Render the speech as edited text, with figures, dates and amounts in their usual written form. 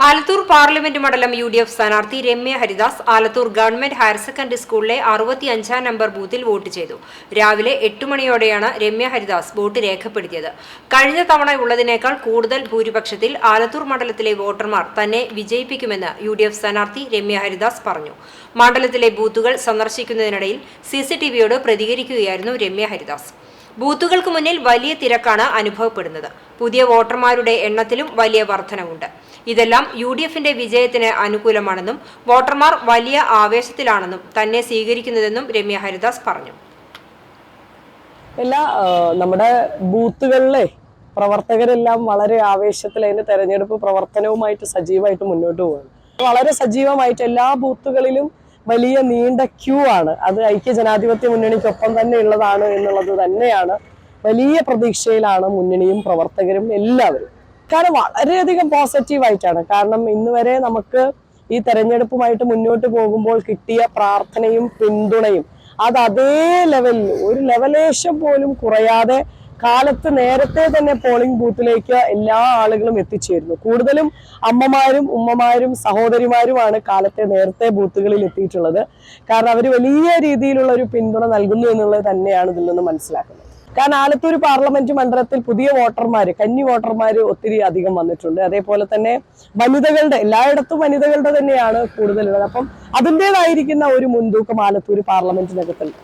Alathur parliament മണ്ഡലം UDF സ്ഥാനാർത്ഥി Ramya Haridas Alathur government higher secondary സ്കൂളിലെ 65 നമ്പർ ബൂത്തിൽ വോട്ട് ചെയ്തു. രാവിലെ 8 മണിയോടെയാണ് രമ്യ ഹരിദാസ് വോട്ട് രേഖപ്പെടുത്തിയത്. കഴിഞ്ഞ തവണ ഉള്ളതിനേക്കാൾ കൂടുതൽ ഭൂരിപക്ഷത്തിൽ ആലത്തൂർ മണ്ഡലത്തിലെ വോട്ടർമാർ തന്നെ വിജയിപ്പിക്കുമെന്ന് UDF സ്ഥാനാർത്ഥി രമ്യ ഹരിദാസ് പറഞ്ഞു. മണ്ഡലത്തിലെ ബൂത്തുകൾ സന്ദർശിക്കുന്നതിനിടയിൽ CCTVയോട് പ്രതികരിക്കുകയായിരുന്നു രമ്യ ഹരിദാസ്. ബൂത്തുകൾക്ക് മുന്നിൽ വലിയ തിരക്കാണ് അനുഭവപ്പെടുന്നത്. പുതിയ വോട്ടർമാരുടെ എണ്ണത്തിലും വലിയ വർധനവുണ്ട്. ഇതെല്ലാം UDFന്റെ വിജയത്തിന് അനുകൂലമാണെന്നും വോട്ടർമാർ വലിയ ആവേശത്തിലാണെന്നും തന്നെ സ്വീകരിക്കുന്നതെന്നും രമ്യ ഹരിദാസ് പറഞ്ഞു. നമ്മുടെ ബൂത്തുകളിലെ പ്രവർത്തകരെല്ലാം വളരെ ആവേശത്തിൽ അതിന്റെ തെരഞ്ഞെടുപ്പ് പ്രവർത്തനവുമായിട്ട് സജീവമായിട്ട് മുന്നോട്ട് പോകുന്നു. വളരെ സജീവമായിട്ട് എല്ലാ ബൂത്തുകളിലും വലിയ നീണ്ട ക്യൂ ആണ്. അത് ഐക്യജനാധിപത്യ മുന്നണിക്കൊപ്പം തന്നെ ഉള്ളതാണ് എന്നുള്ളത് തന്നെയാണ്. വലിയ പ്രതീക്ഷയിലാണ് മുന്നണിയും പ്രവർത്തകരും എല്ലാവരും. കാരണം വളരെയധികം പോസിറ്റീവായിട്ടാണ്. കാരണം ഇന്ന് വരെ നമുക്ക് ഈ തെരഞ്ഞെടുപ്പുമായിട്ട് മുന്നോട്ട് പോകുമ്പോൾ കിട്ടിയ പ്രാർത്ഥനയും പിന്തുണയും അത് അതേ ലെവലിൽ ഒരു ലെവലേശം പോലും കുറയാതെ കാലത്ത് നേരത്തെ തന്നെ പോളിംഗ് ബൂത്തിലേക്ക് എല്ലാ ആളുകളും എത്തിച്ചേരുന്നു. കൂടുതലും അമ്മമാരും ഉമ്മമാരും സഹോദരിമാരുമാണ് കാലത്തെ നേരത്തെ ബൂത്തുകളിൽ എത്തിയിട്ടുള്ളത്. കാരണം അവർ വലിയ രീതിയിലുള്ള ഒരു പിന്തുണ നൽകുന്നു എന്നുള്ളത് തന്നെയാണ് ഇതിൽ നിന്ന് മനസ്സിലാക്കുന്നത്. കാരണം ആലത്തൂർ പാർലമെന്റ് മണ്ഡലത്തിൽ പുതിയ വോട്ടർമാര്, കന്നി വോട്ടർമാര് ഒത്തിരി അധികം വന്നിട്ടുണ്ട്. അതേപോലെ തന്നെ വനിതകളുടെ, എല്ലായിടത്തും വനിതകളുടെ തന്നെയാണ് കൂടുതലുള്ളത്. അപ്പം അതിൻ്റെതായിരിക്കുന്ന ഒരു മുൻതൂക്കം ആലത്തൂർ പാർലമെന്റിനകത്തുണ്ട്.